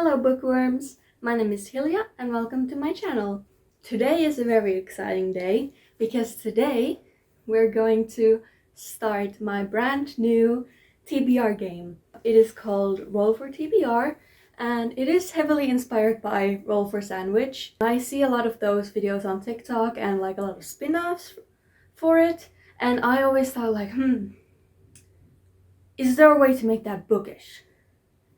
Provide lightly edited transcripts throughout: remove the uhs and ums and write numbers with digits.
Hello bookworms, my name is Hilja and welcome to my channel. Today is a very exciting day because today we're going to start my brand new TBR game. It is called Roll for TBR and it is heavily inspired by Roll for Sandwich. I see a lot of those videos on TikTok and like a lot of spin-offs for it, and I always thought like, is there a way to make that bookish?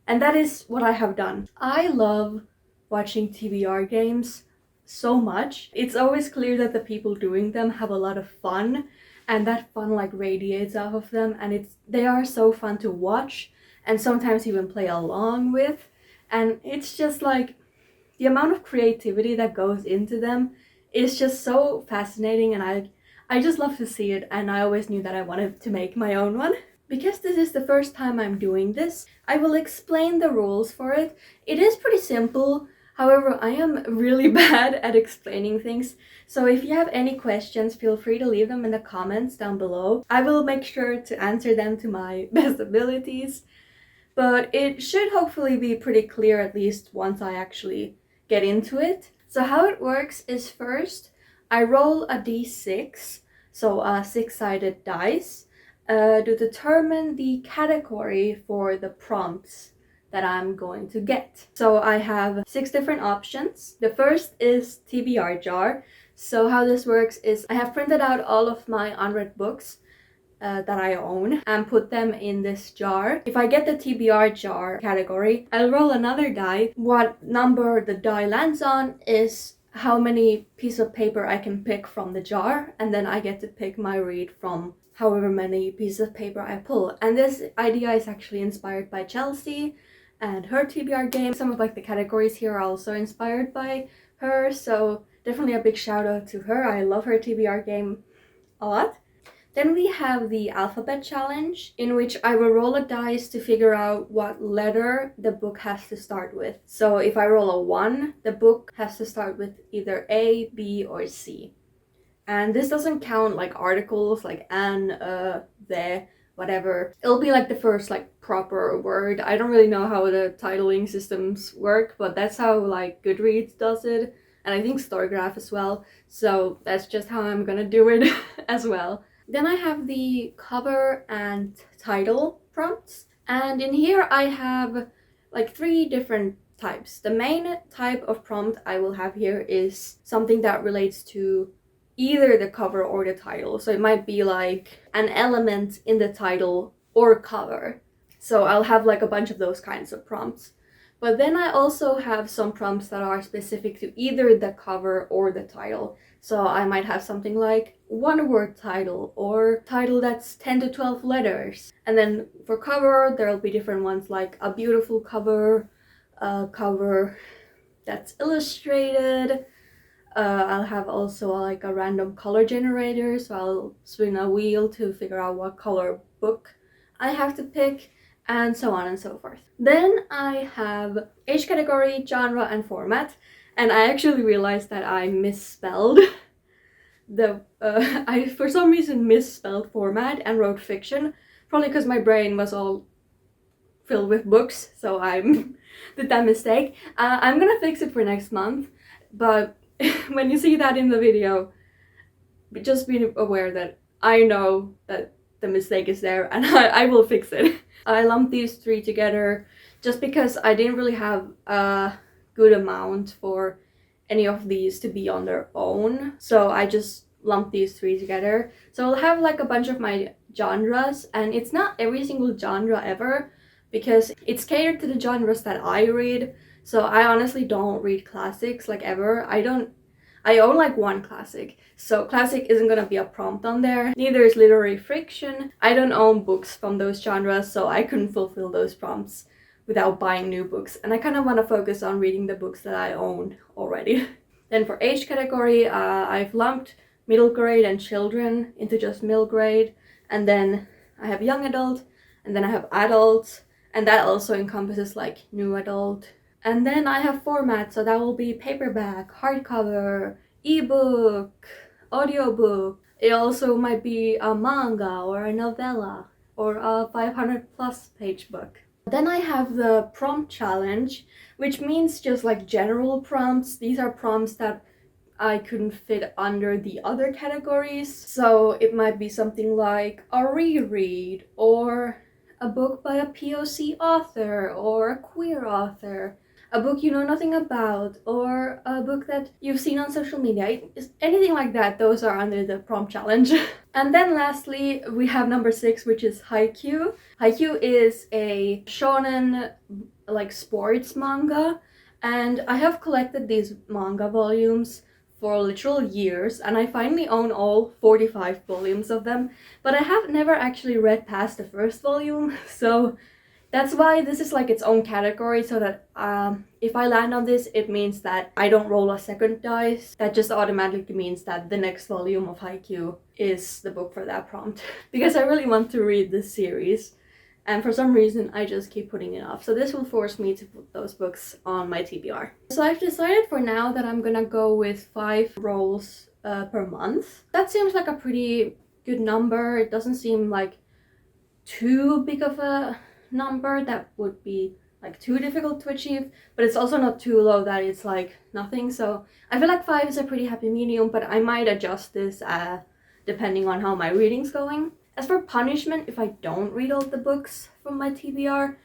And that is what I have done. I love watching TBR games so much. It's always clear that the people doing them have a lot of fun, and that fun like radiates off of them, and they are so fun to watch and sometimes even play along with. And it's just like the amount of creativity that goes into them is just so fascinating, and I just love to see it, and I always knew that I wanted to make my own one. Because this is the first time I'm doing this, I will explain the rules for it. It is pretty simple, however, I am really bad at explaining things, so if you have any questions, feel free to leave them in the comments down below. I will make sure to answer them to my best abilities, but it should hopefully be pretty clear at least once I actually get into it. So how it works is first, I roll a d6, so a 6-sided dice, to determine the category for the prompts that I'm going to get. So I have 6 different options. The first is TBR jar. So how this works is I have printed out all of my unread books that I own and put them in this jar. If I get the TBR jar category, I'll roll another die. What number the die lands on is how many pieces of paper I can pick from the jar, and then I get to pick my read from however many pieces of paper I pull. And this idea is actually inspired by Chelsea and her TBR game. Some of like the categories here are also inspired by her, so definitely a big shout out to her. I love her TBR game a lot. Then we have the alphabet challenge, in which I will roll a dice to figure out what letter the book has to start with. So if I roll a 1, the book has to start with either A, B, or C. And this doesn't count like articles like an, the, whatever. It'll be like the first like proper word. I don't really know how the titling systems work, but that's how like Goodreads does it, and I think Storygraph as well. So that's just how I'm gonna do it as well. Then I have the cover and title prompts, and in here I have like 3 different types. The main type of prompt I will have here is something that relates to either the cover or the title. So it might be like an element in the title or cover. So I'll have like a bunch of those kinds of prompts. But then I also have some prompts that are specific to either the cover or the title. So I might have something like 1-word title or title that's 10 to 12 letters. And then for cover, there'll be different ones like a beautiful cover, a cover that's illustrated. I'll have also like a random color generator, so I'll spin a wheel to figure out what color book I have to pick, and so on and so forth. Then I have age category, genre, and format, and I actually realized that I misspelled I for some reason misspelled format and wrote fiction, probably because my brain was all filled with books, so I did that mistake. I'm gonna fix it for next month, but when you see that in the video, just be aware that I know that the mistake is there, and I will fix it. I lumped these 3 together just because I didn't really have a good amount for any of these to be on their own, so I just lumped these 3 together. So I'll have like a bunch of my genres, and it's not every single genre ever, because it's catered to the genres that I read. So I honestly don't read classics like ever. I own like 1 classic, so classic isn't gonna be a prompt on there. Neither is literary fiction. I don't own books from those genres, so I couldn't fulfill those prompts without buying new books, and I kind of want to focus on reading the books that I own already. Then for age category, I've lumped middle grade and children into just middle grade, and then I have young adult, and then I have adult, and that also encompasses like new adult. And then I have format, so that will be paperback, hardcover, ebook, audiobook. It also might be a manga or a novella or a 500+ page book. Then I have the prompt challenge, which means just like general prompts. These are prompts that I couldn't fit under the other categories. So it might be something like a reread, or a book by a POC author, or a queer author, a book you know nothing about, or a book that you've seen on social media. Anything like that, those are under the prompt challenge. And then lastly, we have number 6, which is Haikyuu. Haikyuu is a shonen like sports manga, and I have collected these manga volumes for literal years, and I finally own all 45 volumes of them, but I have never actually read past the first volume, so that's why this is like its own category, so that if I land on this, it means that I don't roll a second dice. That just automatically means that the next volume of Haikyuu is the book for that prompt. Because I really want to read this series, and for some reason I just keep putting it off. So this will force me to put those books on my TBR. So I've decided for now that I'm gonna go with 5 rolls per month. That seems like a pretty good number. It doesn't seem like too big of a number that would be like too difficult to achieve, but it's also not too low that it's like nothing. So I feel like 5 is a pretty happy medium, but I might adjust this depending on how my reading's going. As for punishment, if I don't read all the books from my TBR,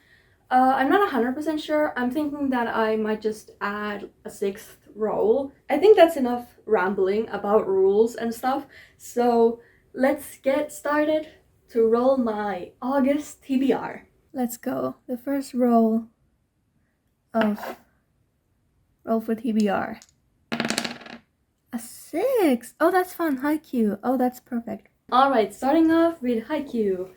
I'm not 100% sure. I'm thinking that I might just add a 6th roll. I think that's enough rambling about rules and stuff, so let's get started to roll my August TBR. Let's go. The first roll for TBR. A 6! Oh, that's fun. Haikyuu. Oh, that's perfect. Alright, starting off with Haikyuu.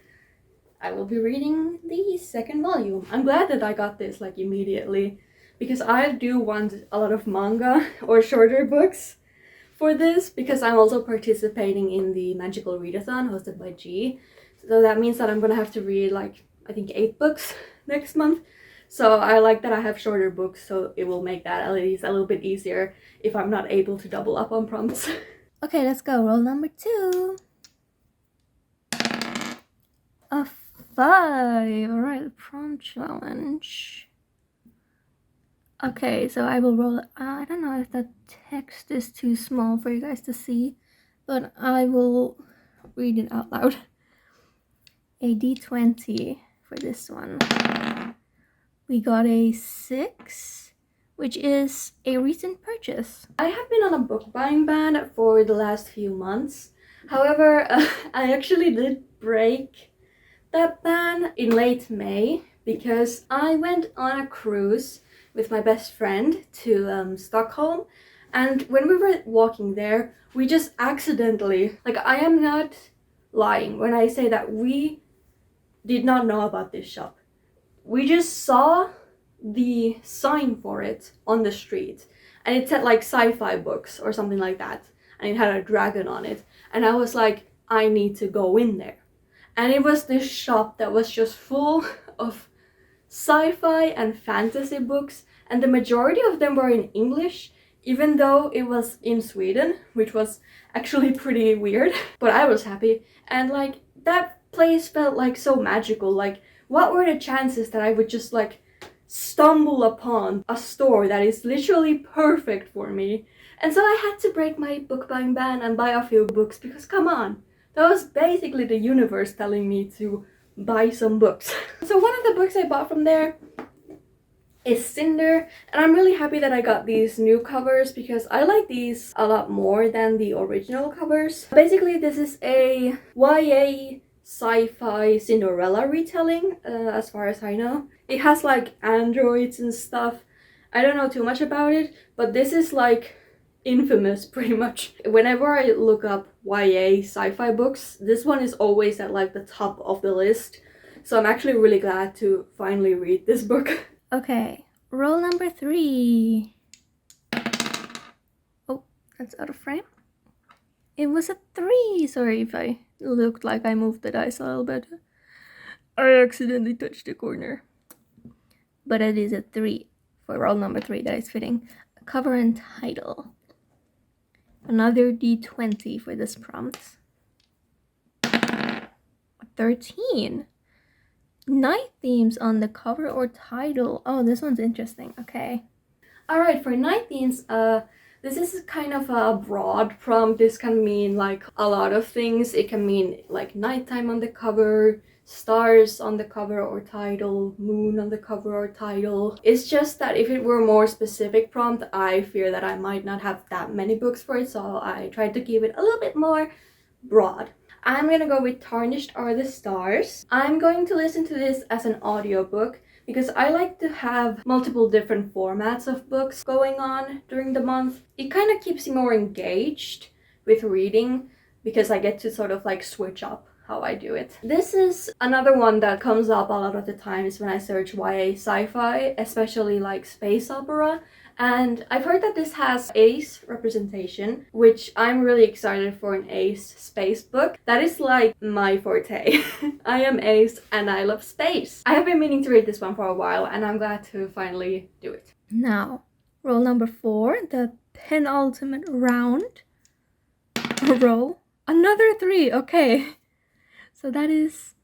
I will be reading the 2nd volume. I'm glad that I got this like immediately, because I do want a lot of manga or shorter books for this, because I'm also participating in the Magical Readathon hosted by G. So that means that I'm gonna have to read like, I think 8 books next month. So I like that I have shorter books, so it will make that at least a little bit easier if I'm not able to double up on prompts. Okay, let's go. Roll number 2. A 5. Alright, prompt challenge. Okay, so I will roll. I don't know if the text is too small for you guys to see, but I will read it out loud. A d20 for this one. We got a 6, which is a recent purchase. I have been on a book buying ban for the last few months. However, I actually did break that ban in late May, because I went on a cruise with my best friend to Stockholm, and when we were walking there, we just accidentally, like, I am not lying when I say that we did not know about this shop. We just saw the sign for it on the street, and it said like sci-fi books or something like that, and it had a dragon on it, and I was like, I need to go in there. And it was this shop that was just full of sci-fi and fantasy books, and the majority of them were in English, even though it was in Sweden, which was actually pretty weird. But I was happy, and like, that place felt like so magical. Like, what were the chances that I would just like stumble upon a store that is literally perfect for me? And so I had to break my book buying ban and buy a few books, because come on, that was basically the universe telling me to buy some books. So one of the books I bought from there is Cinder, and I'm really happy that I got these new covers, because I like these a lot more than the original covers. Basically, this is a YA sci-fi Cinderella retelling, as far as I know. It has like androids and stuff. I don't know too much about it, but this is like infamous pretty much. Whenever I look up YA sci-fi books, this one is always at like the top of the list. So I'm actually really glad to finally read this book. Okay, roll number 3. Oh, that's out of frame. It was a 3. Sorry if I looked like I moved the dice a little bit. I accidentally touched the corner. But it is a 3 for roll number 3 that is fitting. Cover and title. Another d20 for this prompt. 13. night themes on the cover or title. Oh, this one's interesting. Okay. Alright, for night themes, this is kind of a broad prompt. This can mean like a lot of things. It can mean like nighttime on the cover, stars on the cover or title, moon on the cover or title. It's just that if it were a more specific prompt, I fear that I might not have that many books for it, so I tried to keep it a little bit more broad. I'm gonna go with Tarnished Are the Stars. I'm going to listen to this as an audiobook because I like to have multiple different formats of books going on during the month. It kind of keeps me more engaged with reading because I get to sort of like switch up how I do it. This is another one that comes up a lot of the times when I search YA sci-fi, especially like space opera. And I've heard that this has ace representation, which I'm really excited for an ace space book. That is like my forte. I am ace and I love space. I have been meaning to read this one for a while and I'm glad to finally do it. Now, roll number 4, the penultimate round. Roll. Another 3, okay. So that is,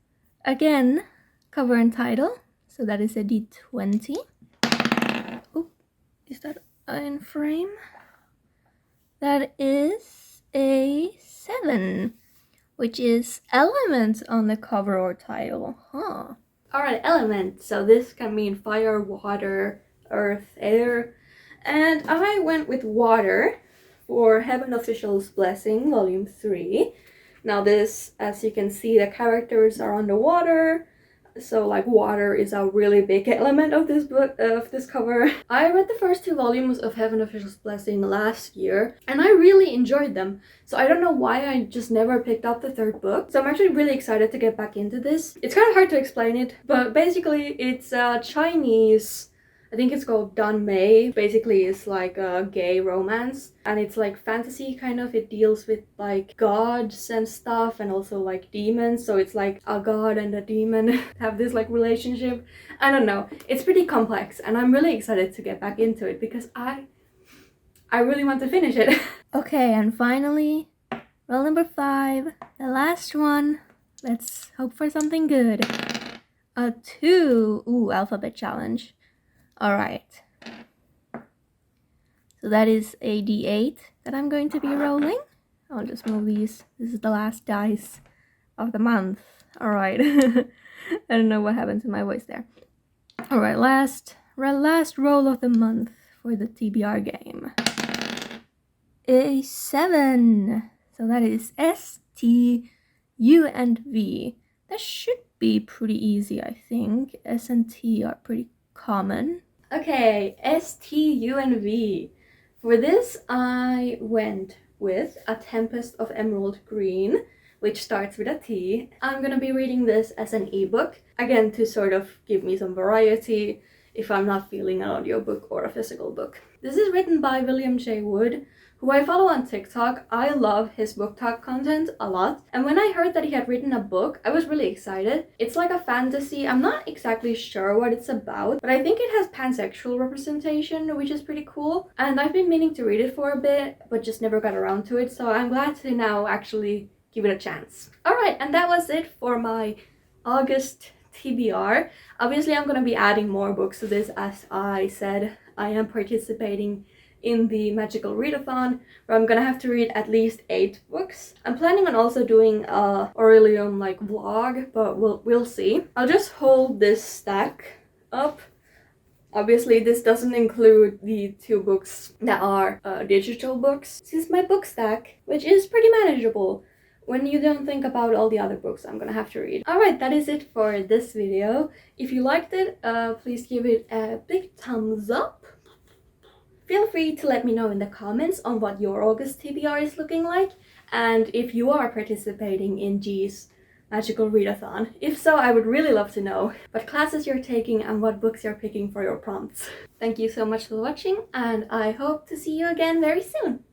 again, cover and title. So that is a D20. Is that in frame? That is a 7, which is element on the cover or title. Huh. Alright, element. So this can mean fire, water, earth, air. And I went with water for Heaven Official's Blessing, Volume 3. Now this, as you can see, the characters are underwater. So like water is a really big element of this book, of this cover. I read the first 2 volumes of Heaven Official's Blessing last year and I really enjoyed them. So I don't know why I just never picked up the 3rd book. So I'm actually really excited to get back into this. It's kind of hard to explain it, but basically it's a Chinese, I think it's called Dan Mei. Basically it's like a gay romance and it's like fantasy kind of. It deals with like gods and stuff and also like demons. So it's like a god and a demon have this like relationship. I don't know. It's pretty complex and I'm really excited to get back into it because I really want to finish it. Okay, and finally, roll number 5, the last one. Let's hope for something good. A 2. Ooh, alphabet challenge. Alright. So that is a D8 that I'm going to be rolling. I'll just move these. This is the last dice of the month. Alright. I don't know what happened to my voice there. Alright, last roll of the month for the TBR game. A 7. So that is S, T, U, and V. That should be pretty easy, I think. S and T are pretty common. Okay, S, T, U, and V. For this, I went with A Tempest of Emerald Green, which starts with a T. I'm gonna be reading this as an ebook, again to sort of give me some variety if I'm not feeling an audiobook or a physical book. This is written by William J. Wood, who I follow on TikTok. I love his book talk content a lot. And when I heard that he had written a book, I was really excited. It's like a fantasy. I'm not exactly sure what it's about, but I think it has pansexual representation, which is pretty cool. And I've been meaning to read it for a bit, but just never got around to it. So I'm glad to now actually give it a chance. Alright, and that was it for my August TBR. Obviously, I'm gonna be adding more books to this. As I said, I am participating in the magical readathon where I'm gonna have to read at least 8 books. I'm planning on also doing a Aurelium like vlog, but we'll see. I'll just hold this stack up. Obviously this doesn't include the 2 books that are digital books. This is my book stack, which is pretty manageable when you don't think about all the other books I'm gonna have to read. Alright, that is it for this video. If you liked it, please give it a big thumbs up. Feel free to let me know in the comments on what your August TBR is looking like and if you are participating in G's magical readathon. If so, I would really love to know what classes you're taking and what books you're picking for your prompts. Thank you so much for watching and I hope to see you again very soon.